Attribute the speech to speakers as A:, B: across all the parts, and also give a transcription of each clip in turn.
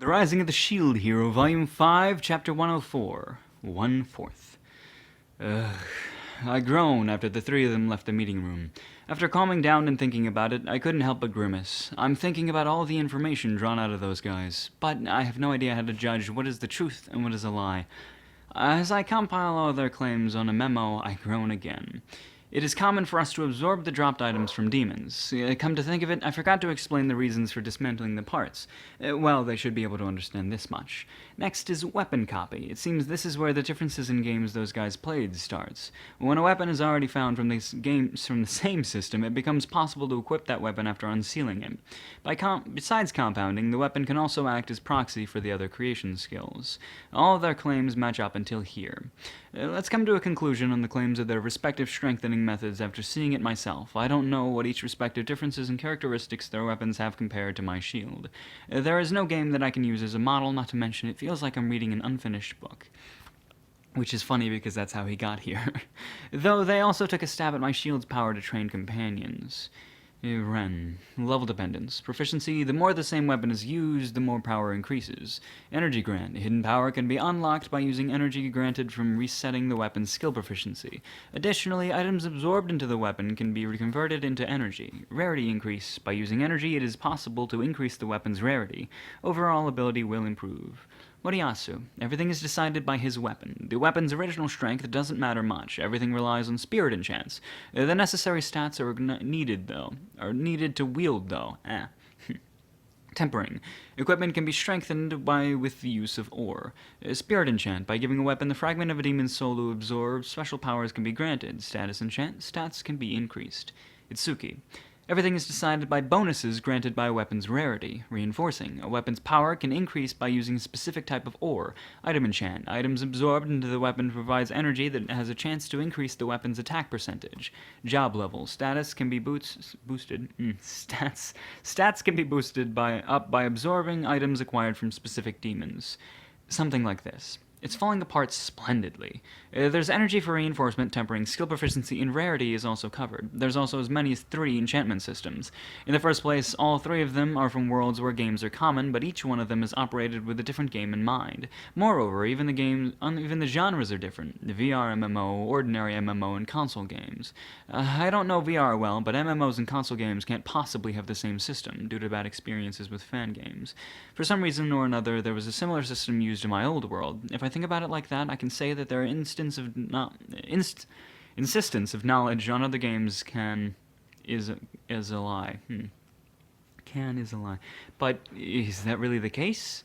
A: The Rising of the Shield Hero, Volume 5, Chapter 104, 1/4. Ugh. I groaned after the three of them left the meeting room. After calming down and thinking about it, I couldn't help but grimace. I'm thinking about all the information drawn out of those guys, but I have no idea how to judge what is the truth and what is a lie. As I compile all their claims on a memo, I groan again. It is common for us to absorb the dropped items from demons. Come to think of it, I forgot to explain the reasons for dismantling the parts. Well, they should be able to understand this much. Next is weapon copy. It seems this is where the differences in games those guys played starts. When a weapon is already found from the same system, it becomes possible to equip that weapon after unsealing it. Besides compounding, the weapon can also act as proxy for the other creation skills. All of their claims match up until here. Let's come to a conclusion on the claims of their respective strengthening methods after seeing it myself. I don't know what each respective differences and characteristics their weapons have compared to my shield. There is no game that I can use as a model, not to mention it feels like I'm reading an unfinished book. Which is funny because that's how he got here. Though they also took a stab at my shield's power to train companions. Ren. Level dependence. Proficiency. The more the same weapon is used, the more power increases. Energy grant. Hidden power can be unlocked by using energy granted from resetting the weapon's skill proficiency. Additionally, items absorbed into the weapon can be converted into energy. Rarity increase. By using energy, it is possible to increase the weapon's rarity. Overall ability will improve. Moriyasu. Everything is decided by his weapon. The weapon's original strength doesn't matter much. Everything relies on spirit enchants. The necessary stats are needed to wield, though. Tempering. Equipment can be strengthened with the use of ore. Spirit enchant. By giving a weapon the fragment of a demon's soul to absorb, special powers can be granted. Status enchant. Stats can be increased. Itsuki. Everything is decided by bonuses granted by a weapon's rarity. Reinforcing. A weapon's power can increase by using a specific type of ore. Item enchant. Items absorbed into the weapon provides energy that has a chance to increase the weapon's attack percentage. Job level. Status can be boosted. Stats can be boosted up by absorbing items acquired from specific demons. Something like this. It's falling apart splendidly. There's energy for reinforcement, tempering, skill proficiency, and rarity is also covered. There's also as many as 3 enchantment systems. In the first place, all 3 of them are from worlds where games are common, but each one of them is operated with a different game in mind. Moreover, even the genres are different. The VR MMO, ordinary MMO, and console games. I don't know VR well, but MMOs and console games can't possibly have the same system, due to bad experiences with fan games. For some reason or another, there was a similar system used in my old world. If I think about it like that, I can say that their insistence of knowledge on other games is a lie. Can is a lie. But is that really the case?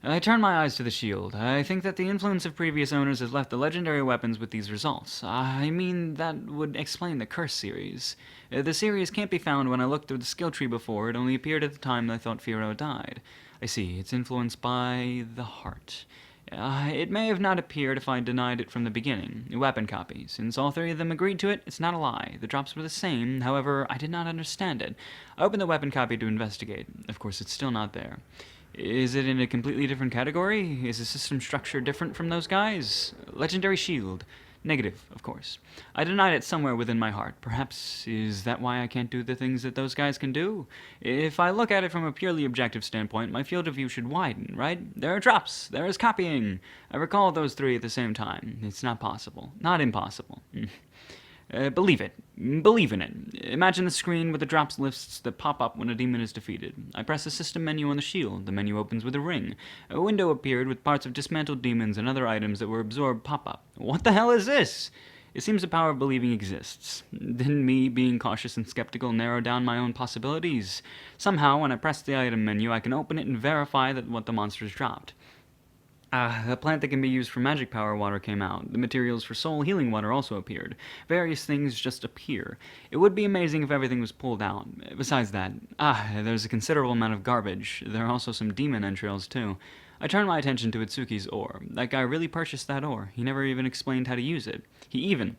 A: I turn my eyes to the shield. I think that the influence of previous owners has left the legendary weapons with these results. I mean, that would explain the Curse series. The series can't be found when I looked through the skill tree before. It only appeared at the time I thought Firo died. I see. It's influenced by the heart. It may have not appeared if I denied it from the beginning. Weapon copy. Since all 3 of them agreed to it, it's not a lie. The drops were the same, however, I did not understand it. I opened the weapon copy to investigate. Of course, it's still not there. Is it in a completely different category? Is the system structure different from those guys? Legendary shield. Negative, of course. I denied it somewhere within my heart. Perhaps is that why I can't do the things that those guys can do? If I look at it from a purely objective standpoint, my field of view should widen, right? There are drops. There is copying. I recall those 3 at the same time. It's not possible. Not impossible. Believe it. Believe in it. Imagine the screen with the drops lists that pop up when a demon is defeated. I press the system menu on the shield. The menu opens with a ring. A window appeared with parts of dismantled demons and other items that were absorbed pop up. What the hell is this? It seems the power of believing exists. Didn't me, being cautious and skeptical, narrow down my own possibilities? Somehow, when I press the item menu, I can open it and verify that what the monsters dropped. A plant that can be used for magic power water came out. The materials for soul healing water also appeared. Various things just appear. It would be amazing if everything was pulled out. Besides that, there's a considerable amount of garbage. There are also some demon entrails, too. I turned my attention to Itsuki's ore. That guy really purchased that ore. He never even explained how to use it. He even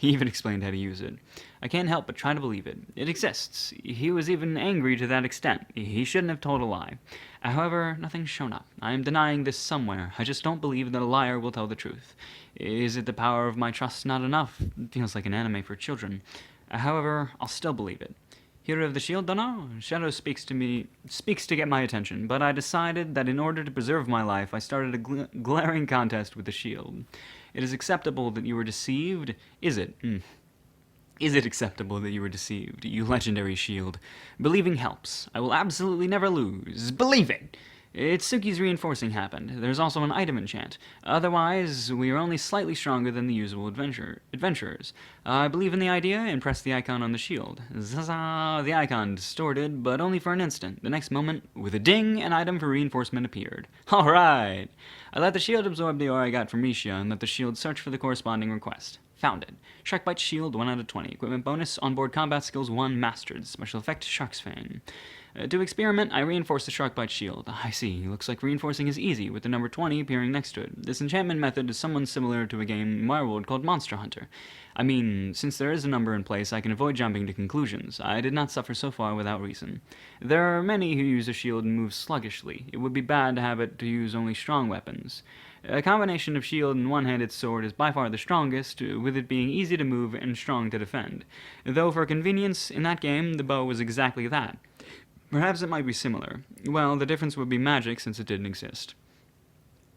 A: explained how to use it. I can't help but try to believe it. It exists. He was even angry to that extent. He shouldn't have told a lie. However, nothing's shown up. I am denying this somewhere. I just don't believe that a liar will tell the truth. Is it the power of my trust not enough? It feels like an anime for children. However, I'll still believe it. Hero of the shield, dunno. Shadow speaks to get my attention, but I decided that in order to preserve my life, I started a glaring contest with the shield. It is acceptable that you were deceived? Is it? Is it acceptable that you were deceived, you legendary shield? Believing helps. I will absolutely never lose. Believing! It's Suki's reinforcing happened. There's also an item enchant. Otherwise, we are only slightly stronger than the usual adventurers. I believe in the idea and press the icon on the shield. Zaza! The icon distorted, but only for an instant. The next moment, with a ding, an item for reinforcement appeared. Alright! I let the shield absorb the ore I got from Misha and let the shield search for the corresponding request. Found it. Sharkbite Shield, 1 out of 20. Equipment bonus, onboard combat skills 1, mastered. Special effect, Shark's Fang. To experiment, I reinforce the Sharkbite Shield. I see. Looks like reinforcing is easy, with the number 20 appearing next to it. This enchantment method is somewhat similar to a game in my world called Monster Hunter. I mean, since there is a number in place, I can avoid jumping to conclusions. I did not suffer so far without reason. There are many who use a shield and move sluggishly. It would be bad to have it to use only strong weapons. A combination of shield and one-handed sword is by far the strongest, with it being easy to move and strong to defend. Though for convenience, in that game, the bow was exactly that. Perhaps it might be similar. Well, the difference would be magic since it didn't exist.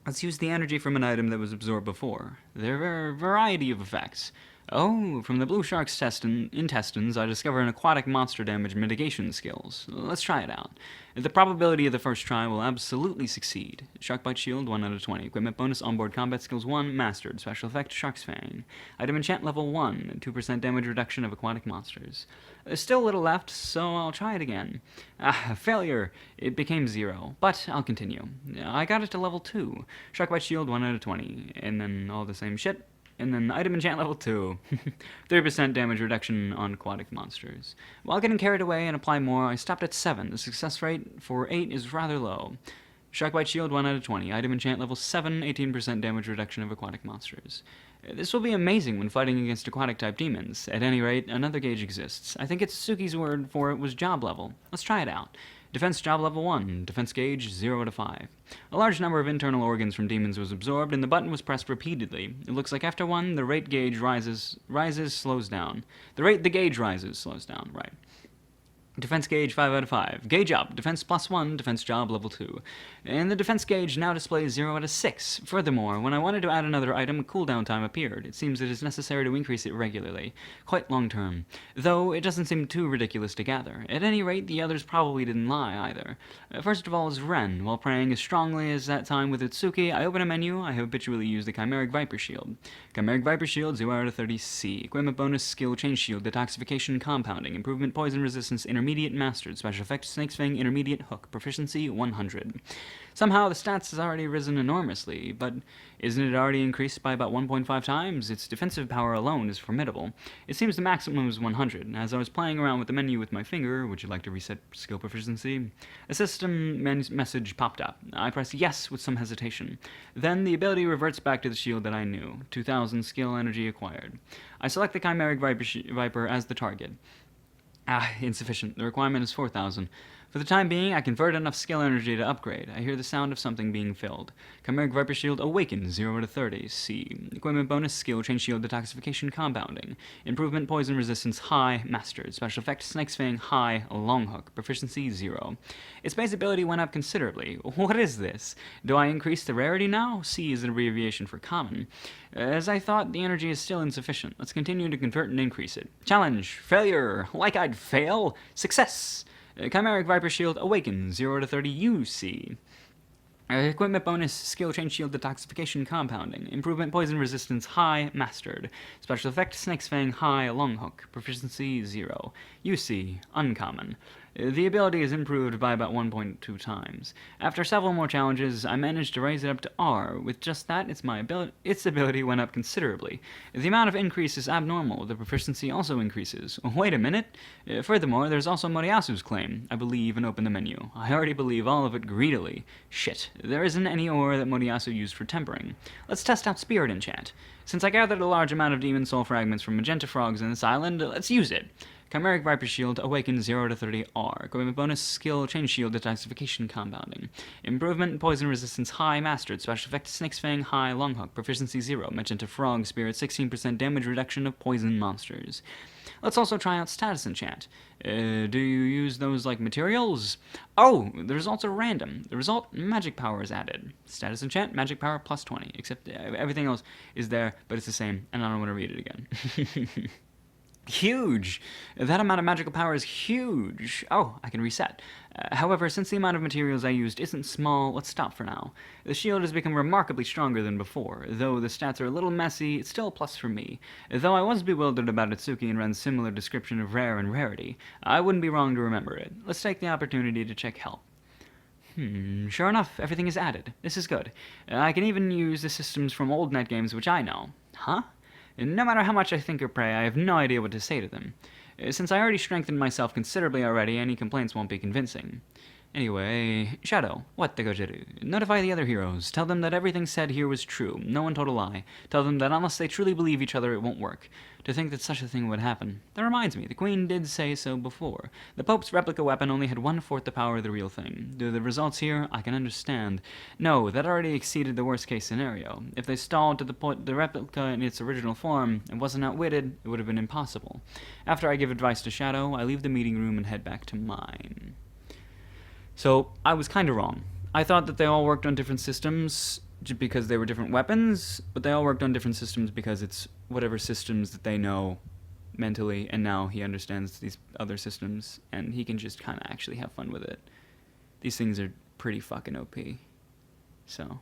A: Let's use the energy from an item that was absorbed before. There are a variety of effects. Oh, from the blue shark's intestines, I discover an aquatic monster damage mitigation skills. Let's try it out. The probability of the first try will absolutely succeed. Sharkbite Shield, 1 out of 20. Equipment bonus, onboard combat skills 1, mastered. Special effect, Shark's Fang. Item enchant level 1, 2% damage reduction of aquatic monsters. There's still a little left, so I'll try it again. Failure. It became 0, but I'll continue. I got it to level 2. Sharkbite Shield, 1 out of 20. And then all the same shit. And then item enchant level 2. 3% damage reduction on aquatic monsters. While getting carried away and apply more, I stopped at 7. The success rate for 8 is rather low. Sharkbite Shield, 1 out of 20. Item enchant level 7, 18% damage reduction of aquatic monsters. This will be amazing when fighting against aquatic-type demons. At any rate, another gauge exists. I think it's Suki's word for it was job level. Let's try it out. Defense job level 1. Defense gauge 0 out of 5. A large number of internal organs from demons was absorbed, and the button was pressed repeatedly. It looks like after 1, the rate gauge slows down. The gauge rises, slows down, right. Defense gauge 5 out of 5. Gauge up. Defense plus 1. Defense job level 2. And the defense gauge now displays 0 out of 6. Furthermore, when I wanted to add another item, a cooldown time appeared. It seems it is necessary to increase it regularly. Quite long term. Though, it doesn't seem too ridiculous to gather. At any rate, the others probably didn't lie either. First of all is Ren. While praying as strongly as that time with Itsuki, I open a menu. I habitually use the Chimeric Viper Shield. Chimeric Viper Shield 0 out of 30 C. Equipment bonus skill Chain Shield. Detoxification compounding. Improvement poison resistance intermediate mastered. Special effect Snake's Fang intermediate hook. Proficiency 100. Somehow the stats has already risen enormously, but isn't it already increased by about 1.5 times? Its defensive power alone is formidable. It seems the maximum is 100. As I was playing around with the menu with my finger, would you like to reset skill proficiency? A system message popped up. I press yes with some hesitation. Then the ability reverts back to the shield that I knew. 2000 skill energy acquired. I select the Chimeric Viper as the target. Insufficient. The requirement is 4,000. For the time being, I convert enough skill energy to upgrade. I hear the sound of something being filled. Chimeric Viper Shield awakens 0 to 30. C. Equipment bonus skill Chain Shield detoxification compounding. Improvement poison resistance high mastered. Special effect Snake's Fang high long hook. Proficiency 0. Its base ability went up considerably. What is this? Do I increase the rarity now? C is an abbreviation for common. As I thought, the energy is still insufficient. Let's continue to convert and increase it. Challenge. Failure. Like I'd fail. Success. Chimeric Viper Shield awakens 0 to 30 UC. Equipment bonus skill Chain Shield detoxification compounding. Improvement poison resistance high mastered. Special effect Snake's Fang high long hook. Proficiency 0. UC uncommon. The ability is improved by about 1.2 times. After several more challenges, I managed to raise it up to R. With just that, its ability went up considerably. The amount of increase is abnormal. The proficiency also increases. Wait a minute. Furthermore, there's also Moriyasu's claim. I believe and open the menu. I already believe all of it greedily. Shit. There isn't any ore that Moriyasu used for tempering. Let's test out Spirit Enchant. Since I gathered a large amount of demon soul fragments from magenta frogs in this island, let's use it. Chimeric Viper Shield awakens 0 to 30 R. Equipment bonus skill Chain Shield detoxification compounding. Improvement poison resistance high mastered. Special effect Snake's Fang high long hook. Proficiency 0. Magenta frog spirit 16% damage reduction of poison monsters. Let's also try out status enchant. Do you use those like materials? Oh, the results are random. The result, magic power is added. Status enchant, magic power plus 20. Except everything else is there, but it's the same, and I don't want to read it again. Huge! That amount of magical power is huge! Oh, I can reset. However, since the amount of materials I used isn't small, let's stop for now. The shield has become remarkably stronger than before. Though the stats are a little messy, it's still a plus for me. Though I was bewildered about Itsuki and Ren's similar description of rare and rarity, I wouldn't be wrong to remember it. Let's take the opportunity to check health. Sure enough, everything is added. This is good. I can even use the systems from old net games which I know. Huh? No matter how much I think or pray, I have no idea what to say to them. Since I already strengthened myself considerably already, any complaints won't be convincing. Anyway, Shadow, what the gojiru? Notify the other heroes. Tell them that everything said here was true. No one told a lie. Tell them that unless they truly believe each other, it won't work. To think that such a thing would happen. That reminds me, the Queen did say so before. The Pope's replica weapon only had 1/4 the power of the real thing. Do the results here? I can understand. No, that already exceeded the worst case scenario. If they stalled to the point the replica in its original form and wasn't outwitted, it would have been impossible. After I give advice to Shadow, I leave the meeting room and head back to mine. So, I was kind of wrong. I thought that they all worked on different systems because they were different weapons, but they all worked on different systems because it's whatever systems that they know mentally, and now he understands these other systems, and he can just kind of actually have fun with it. These things are pretty fucking OP. So...